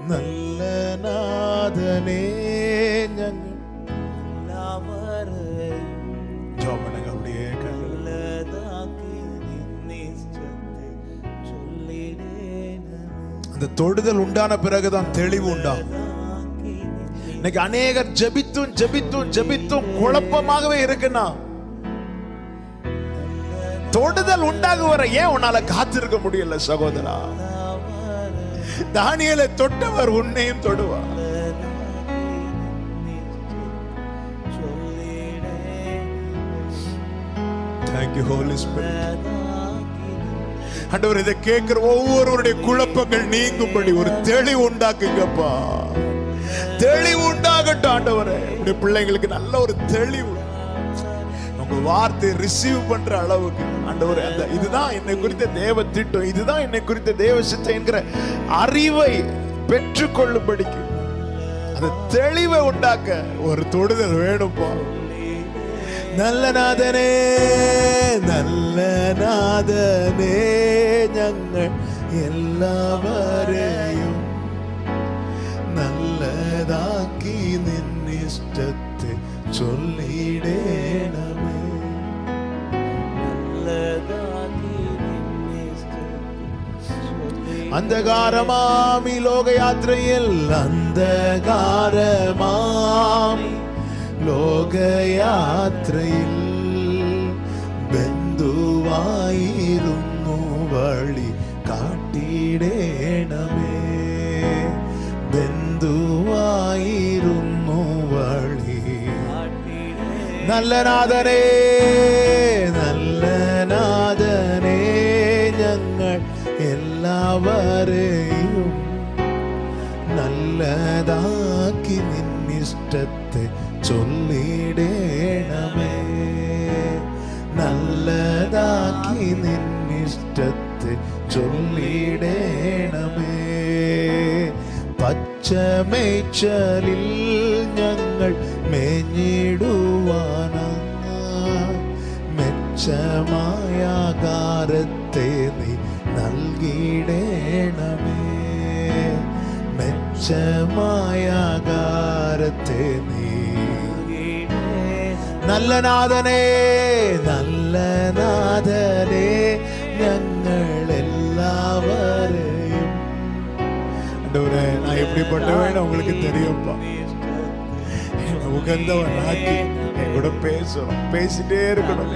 നല്ല നാഥനേ ഞങ്ങൾ அந்த தொடுதல் உண்டான பிறகுதான் தெளிவு உண்டாகும். இன்னைக்கு அநேகர் ஜெபித்தும் ஜெபித்தும் ஜெபித்தும் குழப்பமாகவே இருக்குன்னா தொடுதல் உண்டாக வர ஏன் உன்னால காத்திருக்க முடியல சகோதரா? தானியேலை தொட்டவர் உன்னையும் தொடுவார். Thank you Holy Spirit. ஆண்டவர், இதை கேட்கிற ஒவ்வொருவருடைய குழப்பங்கள் நீங்கும்படி ஒரு தெளிவு உண்டாக்குங்கப்பா. தெளிவு உண்டாகட்டும் ஆண்டவரே. உடைய பிள்ளைங்களுக்கு நல்ல ஒரு தெளிவு, உங்க வார்த்தை ரிசீவ் பண்ற அளவுக்கு ஆண்டவரே, அந்த இதுதான் என்னை குறித்த தேவ திட்டம், இதுதான் என்னை குறித்த தேவ சித்தம் என்கிற அறிவை பெற்றுக்கொள்ளும்படிக்கு அந்த தெளிவை உண்டாக்க ஒரு தொடுதல் வேணும்பா. நல்ல നാഥനേ, നല്ല നാഥനേ, ഞങ്ങൾ എല്ലാവരെയും നല്ലതാക്കി നിന്നിഷ്ടത്തെ ചൊല്ലിടേണമേ. അന്ധകാരമാമി ലോകയാത്രയിൽ, അന്ധകാരമാമി ലോകയാത്രയിൽ ബന്ധുവായിരുന്നു വഴി കാട്ടിടേണമേ. ബന്ധുവായിരുന്നു വഴി. നല്ല നാഥനേ, നല്ല നാഥനേ, ഞങ്ങൾ എല്ലാവരെയും നല്ലതാക്കി നിന്നിഷ്ടത്തെ ചൊല്ലിടേണമേ. നല്ലതാക്കി നിന്നിഷ്ടത്തെ ചൊല്ലിടേണമേ. പച്ചമേച്ചലിൽ ഞങ്ങൾ മേഞ്ഞിടുവാനായി മെച്ചമായ ആഹാരത്തെ നീ നൽകിടേണമേ. മെച്ചമായ ആഹാരത്തെ നീ. നല്ല നാഥനേ, നല്ല നാഥനേ, ഞങ്ങൾ எல்லாவரையும். ஆண்டவரே, நான் எப்படிப்பட்டவன் உங்களுக்கு தெரியும்ப்பா. உகந்தவன் ஆக்கி என் கூட பேசணும், பேசிட்டே இருக்கணும்.